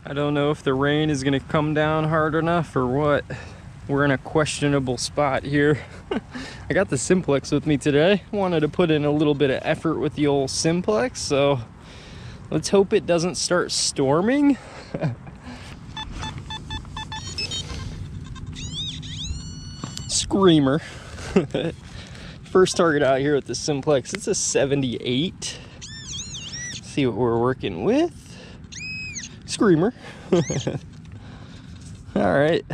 I don't know if the rain is gonna come down hard enough or what. We're in a questionable spot here. I got the Simplex with me today. Wanted to put in a little bit of effort with the old Simplex, so let's hope it doesn't start storming. Screamer. First target out here with the Simplex. It's a 78. Let's see what we're working with. Screamer. All right,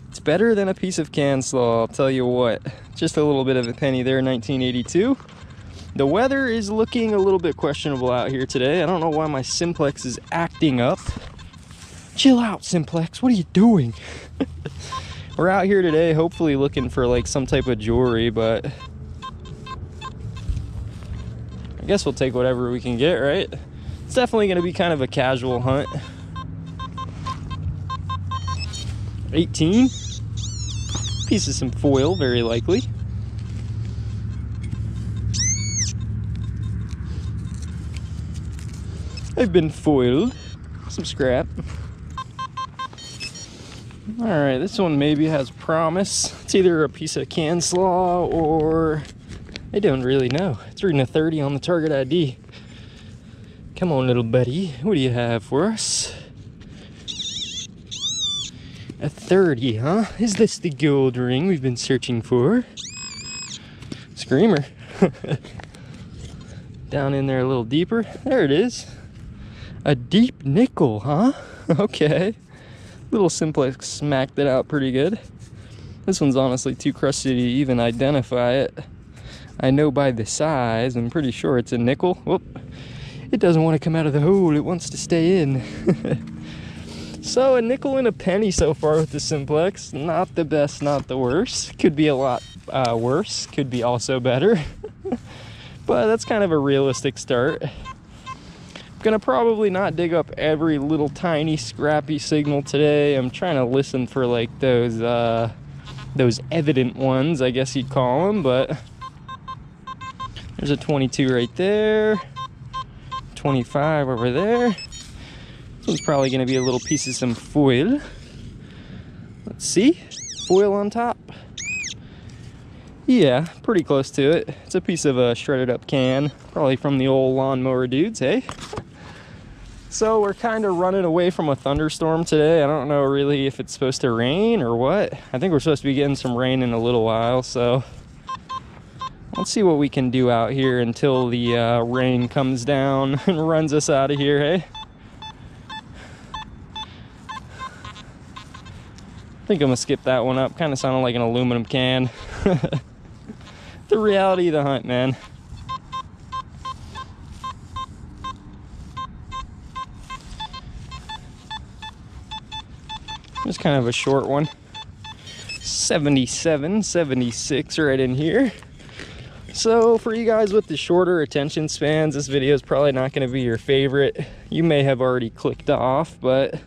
it's better than a piece of can slaw, I'll tell you what. Just a little bit of a penny there, 1982. The weather is looking a little bit questionable out here today. I don't know why my Simplex is acting up. Chill out, Simplex, what are you doing? We're out here today hopefully looking for like some type of jewelry, but I guess we'll take whatever we can get, right? It's definitely gonna be kind of a casual hunt. 18. Piece of some foil, very likely. I've been foiled. Some scrap. Alright, this one maybe has promise. It's either a piece of can slaw or I don't really know. It's reading a 30 on the target ID. Come on, little buddy. What do you have for us? A 30, huh? Is this the gold ring we've been searching for? Screamer. Down in there a little deeper. There it is. A deep nickel, huh? Okay. Little Simplex smacked it out pretty good. This one's honestly too crusty to even identify it. I know by the size, I'm pretty sure it's a nickel. Whoop. It doesn't want to come out of the hole, it wants to stay in. So a nickel and a penny so far with the Simplex. Not the best, not the worst. Could be a lot worse, could be also better. But that's kind of a realistic start. I'm gonna probably not dig up every little tiny scrappy signal today. I'm trying to listen for like those evident ones, I guess you'd call them, but there's a 22 right there. 25 over there. This one's probably going to be a little piece of some foil. Let's see. Foil on top. Yeah, pretty close to it. It's a piece of a shredded up can. Probably from the old lawnmower dudes, hey? So we're kind of running away from a thunderstorm today. I don't know really if it's supposed to rain or what. I think we're supposed to be getting some rain in a little while, so let's see what we can do out here until the rain comes down and runs us out of here, hey? I think I'm gonna skip that one up. Kind of sounded like an aluminum can. The reality of the hunt, man. Just kind of a short one. 77, 76 right in here. So for you guys with the shorter attention spans, this video is probably not going to be your favorite. You may have already clicked off, but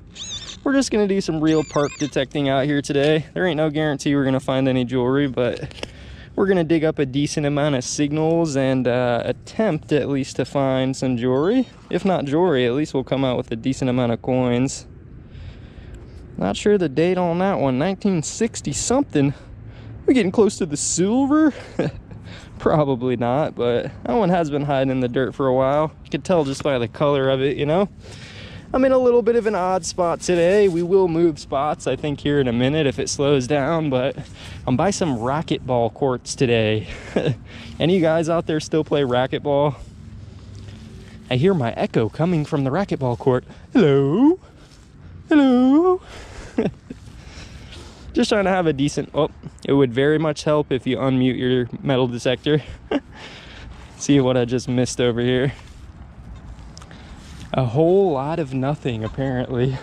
we're just going to do some real park detecting out here today. There ain't no guarantee we're going to find any jewelry, but we're going to dig up a decent amount of signals and attempt at least to find some jewelry. If not jewelry, at least we'll come out with a decent amount of coins. Not sure the date on that one, 1960 something. We're getting close to the silver. Probably not, but that one has been hiding in the dirt for a while. You can tell just by the color of it, you know. I'm in a little bit of an odd spot today. We will move spots, I think, here in a minute if it slows down, but I'm by some racquetball courts today. Any of you guys out there still play racquetball? I hear my echo coming from the racquetball court. Hello? Hello? Just trying to have a decent, oh, it would very much help if you unmute your metal detector. See what I just missed over here. A whole lot of nothing, apparently.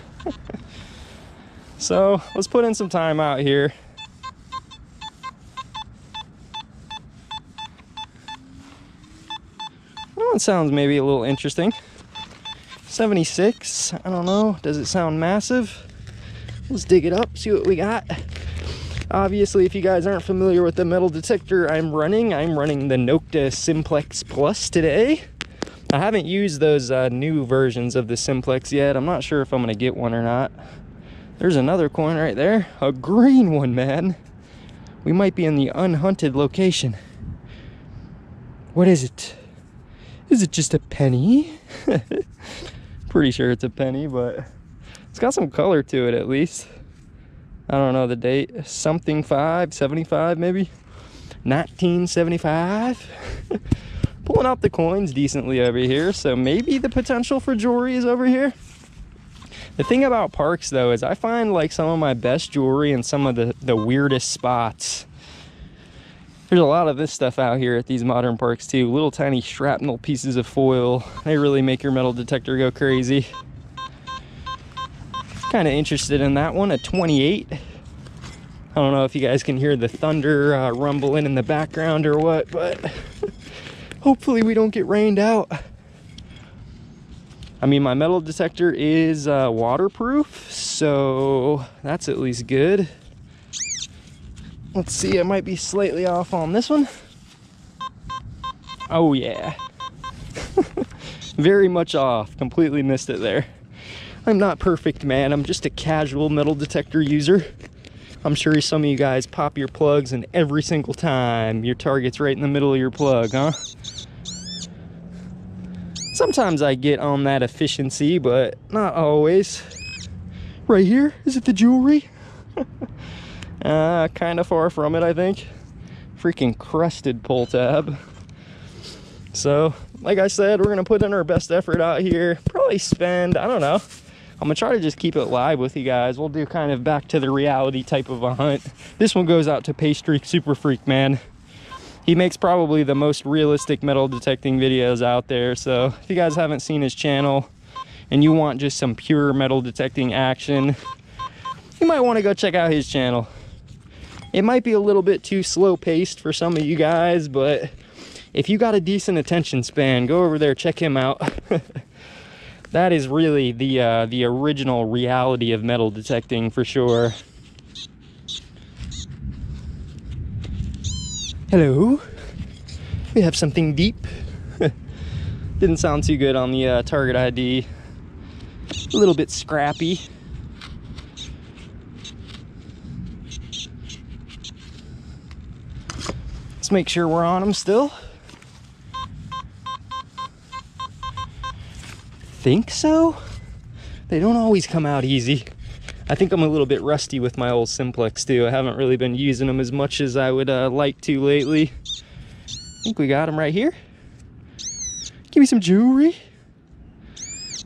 So let's put in some time out here. That one sounds maybe a little interesting. 76, I don't know, does it sound massive? Let's dig it up, see what we got. Obviously, if you guys aren't familiar with the metal detector I'm running the Nokta Simplex Plus today. I haven't used those new versions of the Simplex yet. I'm not sure if I'm gonna get one or not. There's another coin right there, a green one, man. We might be in the unhunted location. What is it? Is it just a penny? Pretty sure it's a penny, but it's got some color to it at least. I don't know the date. Something 75 maybe? 1975. Pulling out the coins decently over here, so maybe the potential for jewelry is over here. The thing about parks though is I find like some of my best jewelry in some of the weirdest spots. There's a lot of this stuff out here at these modern parks too. Little tiny shrapnel pieces of foil. They really make your metal detector go crazy. Kind of interested in that one, a 28. I don't know if you guys can hear the thunder rumbling in the background or what, but hopefully we don't get rained out. I mean, my metal detector is waterproof, so that's at least good. Let's see, I might be slightly off on this one. Oh yeah. Very much off, completely missed it there. I'm not perfect, man. I'm just a casual metal detector user. I'm sure some of you guys pop your plugs and every single time your target's right in the middle of your plug, huh? Sometimes I get on that efficiency, but not always. Right here, is it the jewelry? Kind of far from it, I think. Freaking crusted pull tab. So, like I said, we're gonna put in our best effort out here. Probably spend, I don't know. I'm gonna try to just keep it live with you guys. We'll do kind of back to the reality type of a hunt. This one goes out to Pastry Super Freak, man. He makes probably the most realistic metal detecting videos out there. So if you guys haven't seen his channel and you want just some pure metal detecting action, you might want to go check out his channel. It might be a little bit too slow paced for some of you guys, but if you got a decent attention span, go over there, check him out. That is really the original reality of metal detecting for sure. Hello, we have something deep. Didn't sound too good on the target ID. A little bit scrappy. Let's make sure we're on them still. Think so? They don't always come out easy. I think I'm a little bit rusty with my old Simplex too. I haven't really been using them as much as I would like to lately. I think we got them right here. Give me some jewelry.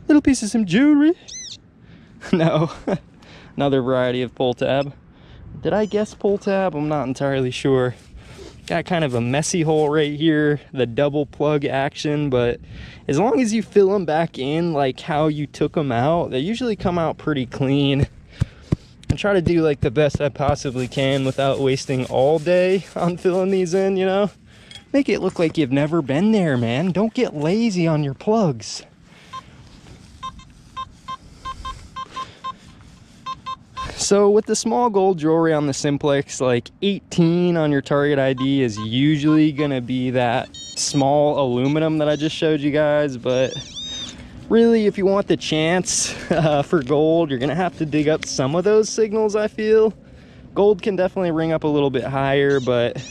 Little piece of some jewelry. No, another variety of pull tab. Did I guess pull tab? I'm not entirely sure. Got kind of a messy hole right here, the double plug action, but as long as you fill them back in like how you took them out, they usually come out pretty clean. I try to do like the best I possibly can without wasting all day on filling these in, you know? Make it look like you've never been there, man. Don't get lazy on your plugs. So with the small gold jewelry on the Simplex, like 18 on your target ID is usually gonna be that small aluminum that I just showed you guys, but really if you want the chance for gold, you're gonna have to dig up some of those signals, I feel. Gold can definitely ring up a little bit higher, but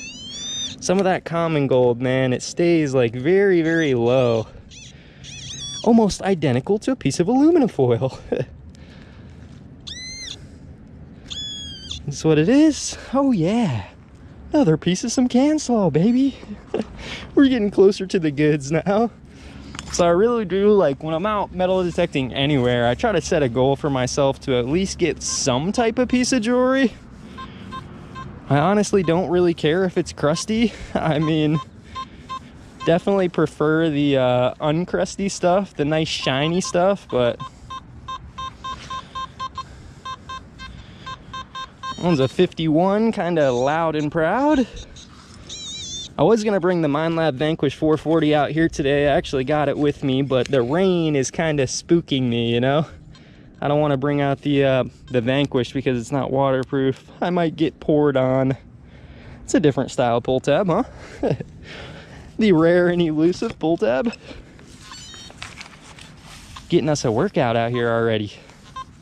some of that common gold, man, it stays like very, very low. Almost identical to a piece of aluminum foil. That's what it is. Oh yeah, another piece of some can slaw, baby. We're getting closer to the goods now. So I really do, like, when I'm out metal detecting anywhere, I try to set a goal for myself to at least get some type of piece of jewelry. I honestly don't really care if it's crusty. I mean, definitely prefer the uncrusty stuff, the nice shiny stuff, but one's a 51, kind of loud and proud. I was gonna bring the Minelab Vanquish 440 out here today. I actually got it with me, but the rain is kind of spooking me, you know? I don't want to bring out the Vanquish because it's not waterproof. I might get poured on. It's a different style pull tab, huh? The rare and elusive pull tab. getting us a workout out here already.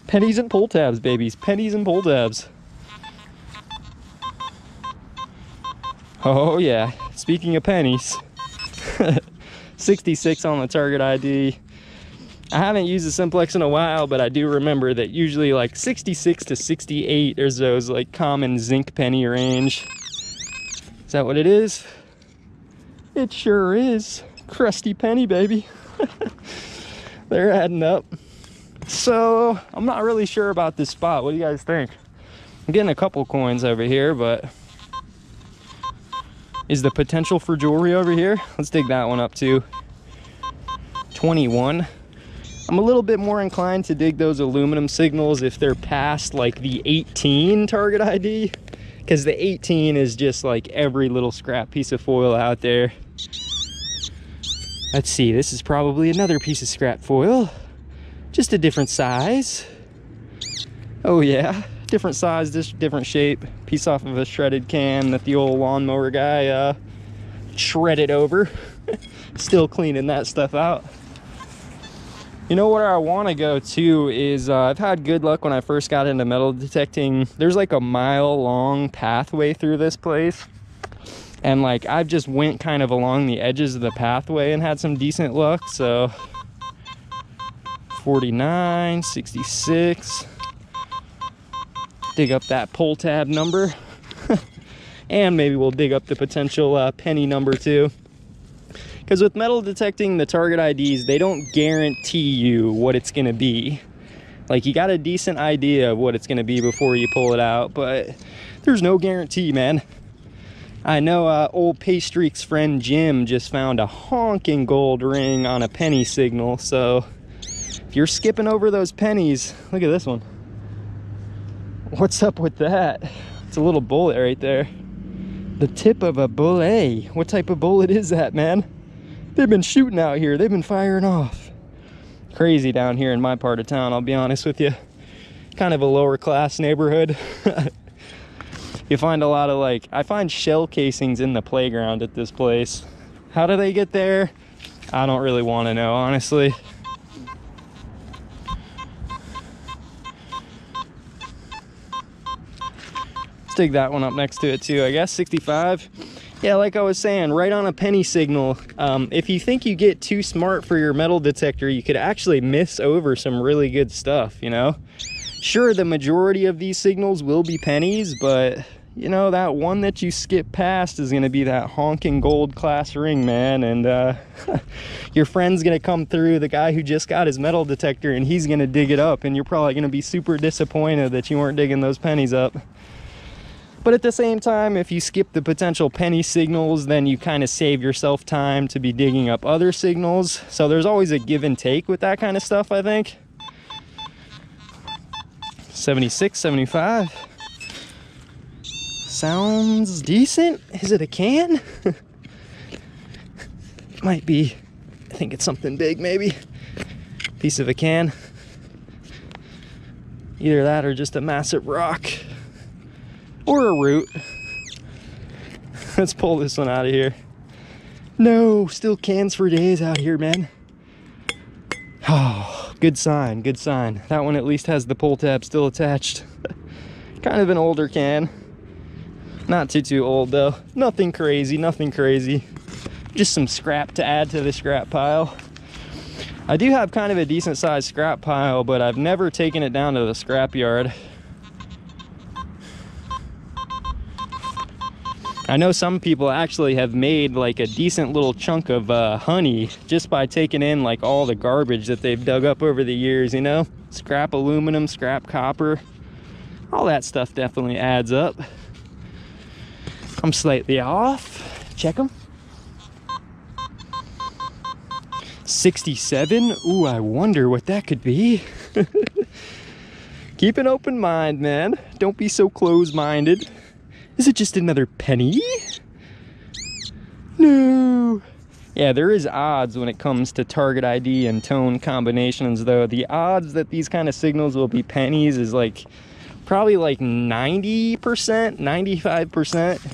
Pennies and pull tabs, babies. Pennies and pull tabs. Oh yeah, speaking of pennies, 66 on the target ID. I haven't used the Simplex in a while, but I do remember that usually like 66 to 68 is those like common zinc penny range. Is that what it is? It sure is. Crusty penny, baby. They're adding up. So I'm not really sure about this spot. What do you guys think? I'm getting a couple coins over here, but is the potential for jewelry over here? Let's dig that one up too. 21. I'm a little bit more inclined to dig those aluminum signals if they're past like the 18 target ID, because the 18 is just like every little scrap piece of foil out there. Let's see, this is probably another piece of scrap foil, just a different size. Oh yeah, different size, just different shape. Piece off of a shredded can that the old lawnmower guy shredded over. Still cleaning that stuff out. You know where I want to go to is, I've had good luck when I first got into metal detecting. There's like a mile-long pathway through this place. And like, I've just went kind of along the edges of the pathway and had some decent luck. So 49, 66. Dig up that pull tab number. And maybe we'll dig up the potential penny number too. Because with metal detecting, the target IDs, they don't guarantee you what it's going to be. Like, you got a decent idea of what it's going to be before you pull it out, but there's no guarantee, man. I know old Paystreak's friend Jim just found a honking gold ring on a penny signal, so if you're skipping over those pennies, look at this one. What's up with that? It's a little bullet right there. The tip of a bullet. What type of bullet is that, man? They've been shooting out here. They've been firing off. Crazy down here in my part of town, I'll be honest with you. Kind of a lower class neighborhood. You find a lot of like, I find shell casings in the playground at this place. How do they get there? I don't really want to know, honestly. Let's dig that one up next to it too, I guess. 65. Yeah, like I was saying, right on a penny signal. If you think you get too smart for your metal detector, you could actually miss over some really good stuff, you know? Sure, the majority of these signals will be pennies, but you know, that one that you skip past is gonna be that honking gold class ring, man. And your friend's gonna come through, the guy who just got his metal detector, and he's gonna dig it up, and you're probably gonna be super disappointed that you weren't digging those pennies up. But at the same time, if you skip the potential penny signals, then you kind of save yourself time to be digging up other signals. So there's always a give and take with that kind of stuff, I think. 76, 75. Sounds decent. Is it a can? Might be. I think it's something big, maybe. Piece of a can. Either that or just a massive rock. Or a root. Let's pull this one out of here. No, still cans for days out here, man. Oh, good sign, good sign. That one at least has the pull tab still attached. Kind of an older can. Not too old though. Nothing crazy, nothing crazy. Just some scrap to add to the scrap pile. I do have kind of a decent sized scrap pile, but I've never taken it down to the scrap yard. I know some people actually have made like a decent little chunk of honey just by taking in like all the garbage that they've dug up over the years, you know? Scrap aluminum, scrap copper, all that stuff definitely adds up. I'm slightly off. Check them. 67. Ooh, I wonder what that could be. Keep an open mind, man. Don't be so close-minded. Is it just another penny? No. Yeah, there is odds when it comes to target ID and tone combinations, though. The odds that these kind of signals will be pennies is like probably like 90%, 95%.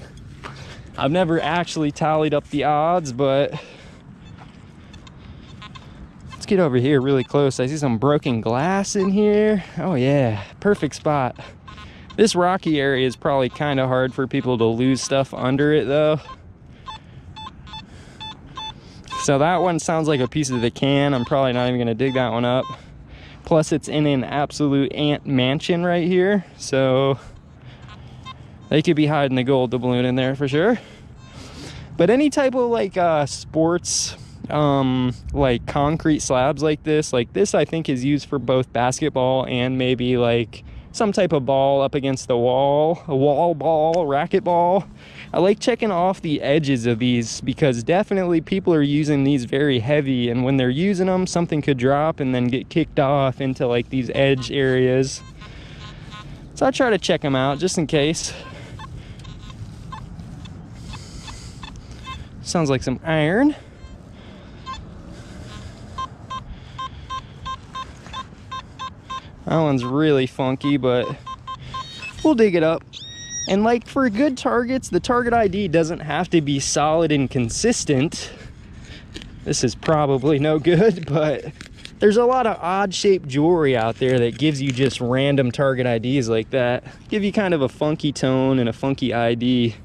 I've never actually tallied up the odds, but Let's get over here really close. I see some broken glass in here. Oh yeah, perfect spot. This rocky area is probably kind of hard for people to lose stuff under it though. So that one sounds like a piece of the can. I'm probably not even gonna dig that one up. Plus it's in an absolute ant mansion right here. So they could be hiding the gold doubloon in there for sure. But any type of like sports, like concrete slabs like this I think is used for both basketball and maybe like some type of ball up against the wall, a wall ball, racket ball. I like checking off the edges of these because definitely people are using these very heavy, and when they're using them, something could drop and then get kicked off into like these edge areas. So I try to check them out just in case. Sounds like some iron. That one's really funky, but we'll dig it up. And like for good targets, the target ID doesn't have to be solid and consistent. This is probably no good, but there's a lot of odd shaped jewelry out there that gives you just random target IDs like that. Give you kind of a funky tone and a funky ID.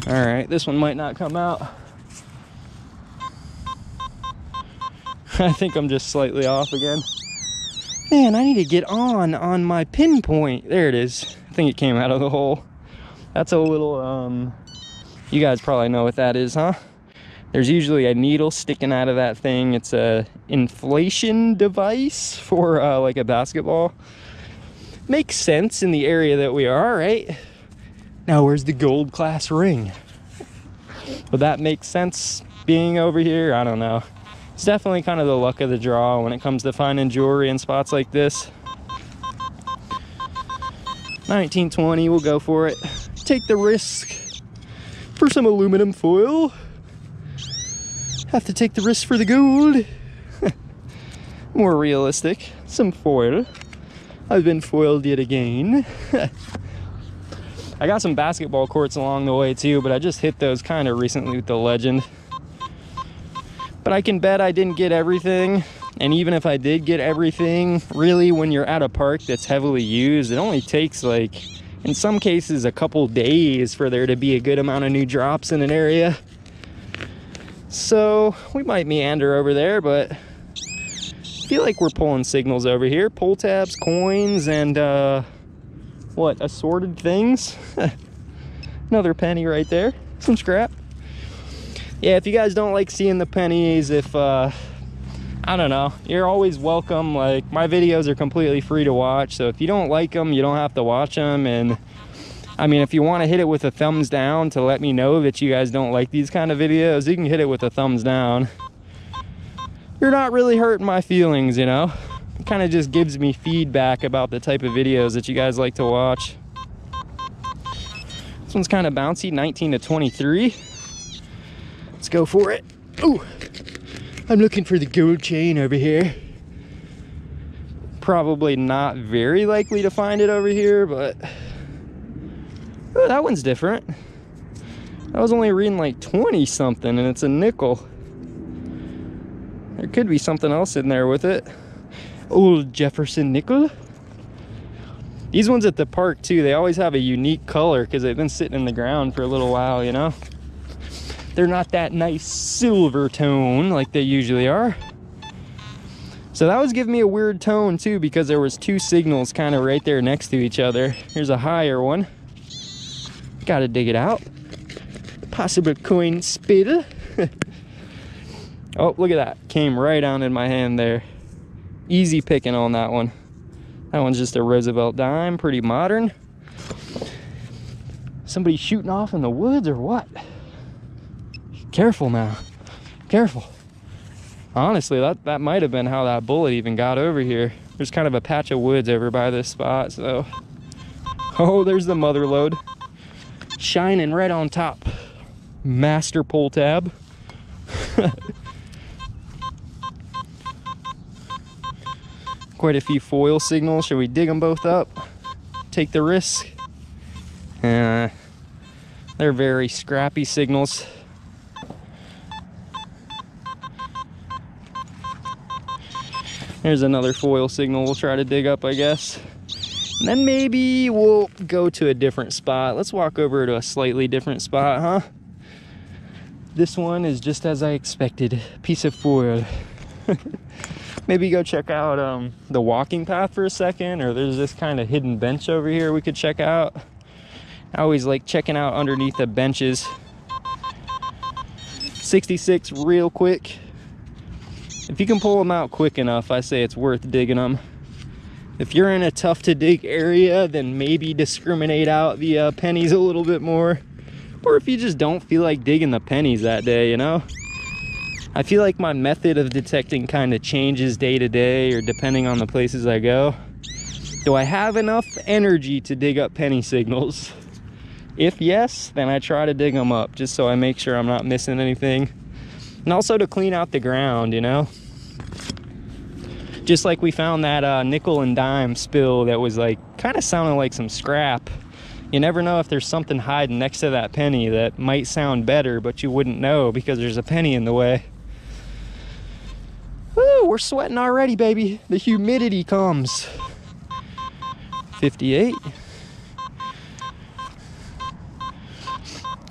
All right, this one might not come out. I think I'm just slightly off again. Man, I need to get on my pinpoint. There it is. I think it came out of the hole. That's a little, you guys probably know what that is, huh? There's usually a needle sticking out of that thing. It's a inflation device for like a basketball. Makes sense in the area that we are, right? Now, where's the gold class ring? Would that make sense being over here? I don't know. It's definitely kind of the luck of the draw when it comes to finding jewelry in spots like this. 1920, we'll go for it. Take the risk for some aluminum foil. Have to take the risk for the gold. More realistic, some foil. I've been foiled yet again. I got some basketball courts along the way too, but I just hit those kind of recently with the Legend. But I can bet I didn't get everything. And even if I did get everything, really when you're at a park that's heavily used, it only takes like, in some cases, a couple days for there to be a good amount of new drops in an area. So we might meander over there, but I feel like we're pulling signals over here. Pull tabs, coins, and what, assorted things. Another penny right there, some scrap. Yeah, if you guys don't like seeing the pennies, if I don't know, you're always welcome. Like, my videos are completely free to watch, so if you don't like them, you don't have to watch them. And I mean, if you want to hit it with a thumbs down to let me know that you guys don't like these kind of videos, you can hit it with a thumbs down. You're not really hurting my feelings, you know. It kind of just gives me feedback about the type of videos that you guys like to watch. This one's kind of bouncy, 19 to 23. Let's go for it. Ooh, I'm looking for the gold chain over here. Probably not very likely to find it over here, but oh, that one's different. I was only reading like 20 something and it's a nickel. There could be something else in there with it. Old Jefferson nickel. These ones at the park too, they always have a unique color because they've been sitting in the ground for a little while, you know. They're not that nice silver tone like they usually are. So that was giving me a weird tone too because there was two signals kind of right there next to each other. Here's a higher one. Gotta dig it out. Possible coin spill. Oh, look at that. Came right down in my hand there. Easy picking on that one. That one's just a Roosevelt dime, pretty modern. Somebody shooting off in the woods or what? Careful now, careful. Honestly, that might have been how that bullet even got over here. There's kind of a patch of woods over by this spot, so. Oh, there's the mother lode. Shining right on top. Master pull tab. Quite a few foil signals. Should we dig them both up? Take the risk? They're very scrappy signals. There's another foil signal we'll try to dig up, I guess. And then maybe we'll go to a different spot. Let's walk over to a slightly different spot, huh? This one is just as I expected. Piece of foil. Maybe go check out the walking path for a second, or there's this kind of hidden bench over here we could check out. I always like checking out underneath the benches. 66 real quick. If you can pull them out quick enough, I say it's worth digging them. If you're in a tough to dig area, then maybe discriminate out the pennies a little bit more. Or if you just don't feel like digging the pennies that day, you know? I feel like my method of detecting kind of changes day to day, or depending on the places I go. Do I have enough energy to dig up penny signals? If yes, then I try to dig them up, just so I make sure I'm not missing anything. And also to clean out the ground, you know? Just like we found that nickel and dime spill that was like, kind of sounding like some scrap. You never know if there's something hiding next to that penny that might sound better, but you wouldn't know because there's a penny in the way. Woo, we're sweating already, baby. The humidity comes. 58.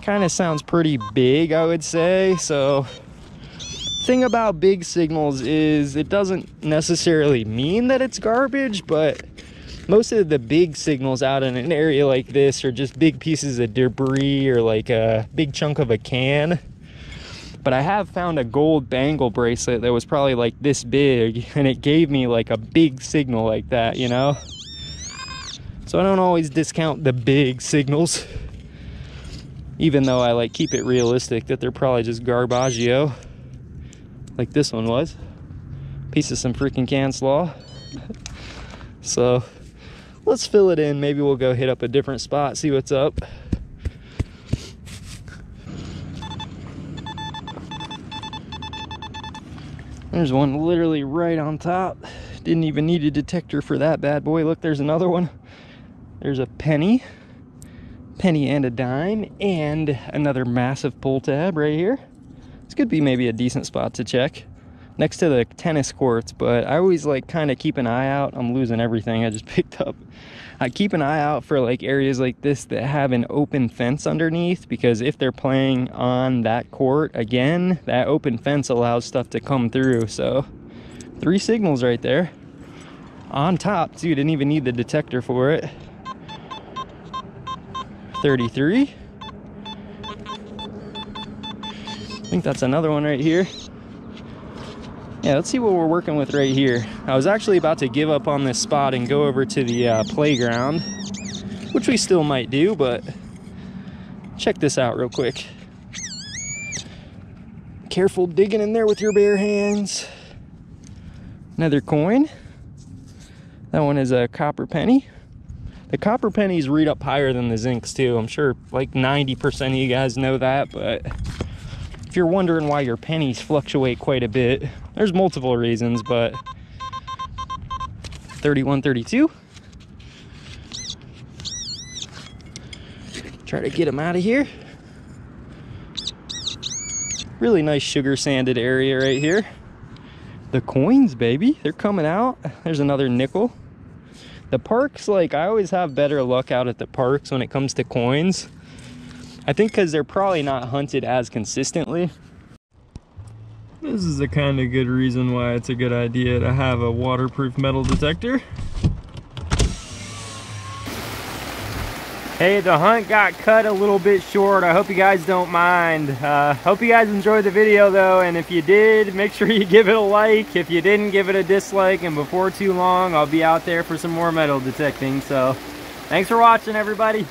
Kind of sounds pretty big, I would say. So, thing about big signals is it doesn't necessarily mean that it's garbage, but most of the big signals out in an area like this are just big pieces of debris or like a big chunk of a can. But I have found a gold bangle bracelet that was probably like this big, and it gave me like a big signal like that, you know? So I don't always discount the big signals, even though I like keep it realistic that they're probably just garbaggio, like this one was. Piece of some freaking can slaw. So let's fill it in. Maybe we'll go hit up a different spot, see what's up. There's one literally right on top. Didn't even need a detector for that bad boy. Look, there's another one. There's a penny and a dime, and another massive pull tab right here. This could be maybe a decent spot to check next to the tennis courts, but I always like kind of keep an eye out. I'm losing everything I just picked up. I keep an eye out for like areas like this that have an open fence underneath, because if they're playing on that court again, that open fence allows stuff to come through. So 3 signals right there on top. Dude, didn't even need the detector for it. 33. I think that's another one right here. Yeah, let's see what we're working with right here. I was actually about to give up on this spot and go over to the playground, which we still might do, but check this out real quick. Careful digging in there with your bare hands. Another coin. That one is a copper penny. The copper pennies read up higher than the zincs too. I'm sure like 90% of you guys know that, but if you're wondering why your pennies fluctuate quite a bit, there's multiple reasons, but 31, 32. Try to get them out of here. Really nice sugar sanded area right here. The coins, baby, they're coming out. There's another nickel. The parks, like, I always have better luck out at the parks when it comes to coins. I think because they're probably not hunted as consistently. This is the kind of good reason why it's a good idea to have a waterproof metal detector. Hey, the hunt got cut a little bit short. I hope you guys don't mind. Hope you guys enjoyed the video though, and if you did, make sure you give it a like. If you didn't, give it a dislike, and before too long, I'll be out there for some more metal detecting. So, thanks for watching, everybody.